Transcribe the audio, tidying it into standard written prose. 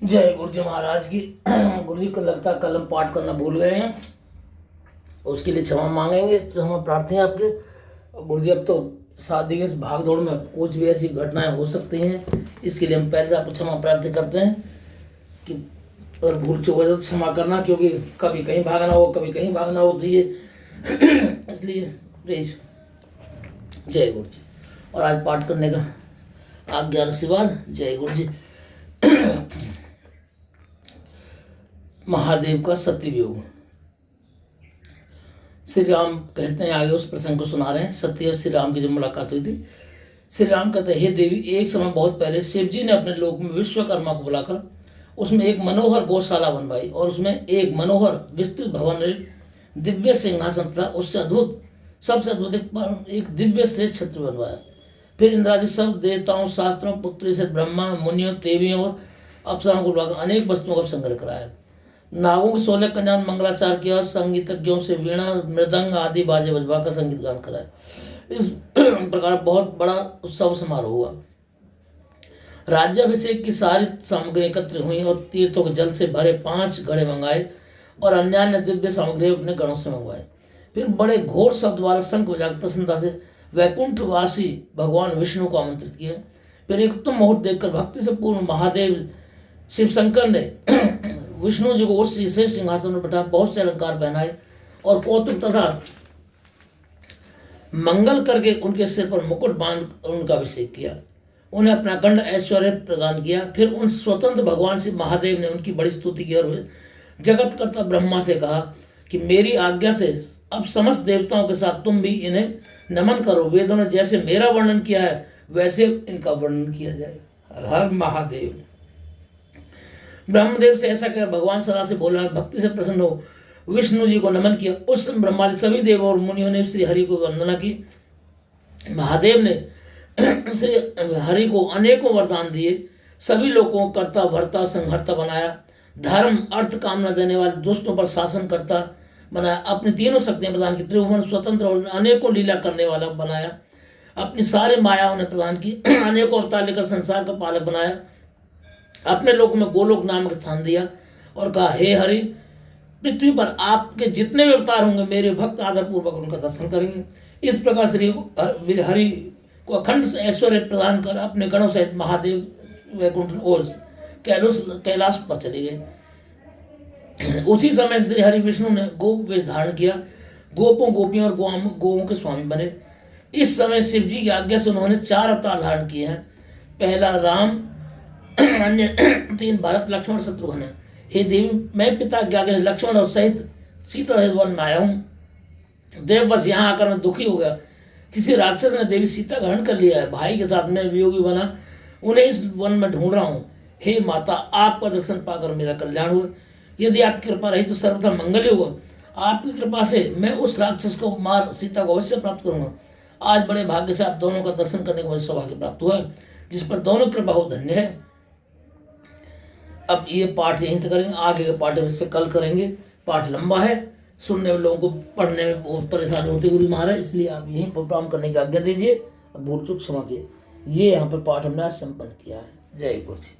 जय गुरु जी महाराज की। गुरु जी को लगता है कल हम पाठ करना भूल गए हैं, उसके लिए क्षमा मांगेंगे। तो हम प्रार्थना है आपके गुरु जी। अब तो शादी के इस भाग दौड़ में कुछ भी ऐसी घटनाएं हो सकती हैं, इसके लिए हम पहले से आपको क्षमा प्रार्थना करते हैं कि अगर भूल चूक हो तो क्षमा करना, क्योंकि कभी कहीं भागना हो कभी कहीं भागना होती है। इसलिए प्लीज जय गुरु जी। और आज पाठ करने का आज्ञा आशीर्वाद। जय गुरु जी। महादेव का सत्यवियोग। श्री राम कहते हैं, आगे उस प्रसंग को सुना रहे हैं। सत्य और श्री राम की जब मुलाकात हुई थी, श्री राम कहते हैं, हे देवी, एक समय बहुत पहले शिव जी ने अपने लोक में विश्वकर्मा को बुलाकर उसमें एक मनोहर गौशाला बनवाई और उसमें एक मनोहर विस्तृत भवन, दिव्य सिंहासन था। उससे अद्भुत, सबसे अद्भुत एक दिव्य श्रेष्ठ छत्र बनवाया। फिर इंद्रादि सब देवताओं, शास्त्रों, पुत्री से ब्रह्मा, मुनियों, देवियों और अप्सराओं को बुलाकर अनेक वस्तुओं का संग्रह कराया। नागों के 16 कन्या मंगलाचार किया, संगीतज्ञों से वीणा, मृदंग आदि बाजे बजवा कर संगीत गान कराया। इस प्रकार बहुत बड़ा उत्सव समारोह हुआ। राज्याभिषेक की सारी सामग्री एकत्र हुई और तीर्थों के जल से भरे 5 घड़े मंगाए और अन्य अन्य दिव्य सामग्री अपने गणों से मंगवाए। फिर बड़े घोर शब्द वाला शंख बजाकर प्रसन्नता से वैकुंठवासी भगवान विष्णु को आमंत्रित किया। फिर एक उत्तम मुहूर्त देखकर भक्ति से पूर्ण महादेव शिव शंकर ने विष्णु जी को उस श्रेष्ठ सिंहासन पर बैठा बहुत से अलंकार पहनाए और कौतुक तथा मंगल करके उनके सिर पर मुकुट बांध उनका अभिषेक किया। उन्हें अपना गंड ऐश्वर्य प्रदान किया। फिर उन स्वतंत्र भगवान शिव महादेव ने उनकी बड़ी स्तुति की और जगत कर्ता ब्रह्मा से कहा कि मेरी आज्ञा से अब समस्त देवताओं के साथ तुम भी इन्हें नमन करो। वेदों ने जैसे मेरा वर्णन किया है वैसे इनका वर्णन किया जाए। हर हर महादेव। ब्रह्मदेव से ऐसा कह भगवान सदा से बोला, भक्ति से प्रसन्न हो विष्णु जी को नमन किया। उस समय ब्रह्मादि सभी देव और मुनियों ने श्री हरि को वंदना की। महादेव ने श्री हरि को अनेकों वरदान दिए। सभी लोगों को कर्ता भरता संहर्ता बनाया। धर्म अर्थ कामना देने वाले दुष्टों पर शासन करता बनाया। अपनी तीनों शक्तियां प्रदान की। त्रिभुवन स्वतंत्र और अनेकों लीला करने वाला बनाया। अपनी सारी मायाओं ने प्रदान की। अनेकों अवतार लेकर संसार का पालक बनाया। अपने लोक में गोलोक नामक स्थान दिया और कहा, हे हरि, पृथ्वी पर आपके जितने भी अवतार होंगे मेरे भक्त आदरपूर्वक उनका दर्शन करेंगे। इस प्रकार श्री हरि को अखंड ऐश्वर्य प्रदान कर अपने गणों सहित महादेव वैकुंठ और कैलाश पर चले गए। उसी समय श्री हरि विष्णु ने गोप वेश धारण किया। गोपों, गोपियों और गौओं के स्वामी बने। इस समय शिव जी की आज्ञा से उन्होंने 4 अवतार धारण किए हैं। पहला राम, अन्य 3 भरत, लक्ष्मण, शत्रुघ्न। हे देवी, मैं पिता की आज्ञा से लक्ष्मण और सहित सीता सहित वन में आया हूँ। देव बस यहाँ आकर मैं दुखी हो गया। किसी राक्षस ने देवी सीता का हरण कर लिया है। भाई के साथ मैं वियोगी बना, उन्हें इस वन में ढूंढ रहा हूँ। हे माता, आपका दर्शन पाकर मेरा कल्याण हुआ। यदि आपकी कृपा रही तो सर्वथा मंगल ही होगा। आपकी कृपा से मैं उस राक्षस को मार सीता को अवश्य प्राप्त करूंगा। आज बड़े भाग्य से आप दोनों का दर्शन करने का मुझे सौभाग्य प्राप्त हुआ, जिस पर दोनों कृपा हो धन्य है। अब ये पाठ यहीं तक करेंगे, आगे के पाठ में से कल करेंगे। पाठ लंबा है, सुनने में लोगों को पढ़ने में बहुत परेशानी होती है गुरु महाराज, इसलिए आप यहीं प्रोग्राम करने की आज्ञा दीजिए। अब भूल चूक क्षमा किए। ये यहाँ पर पाठ हमने आज संपन्न किया है। जय गुरु जी।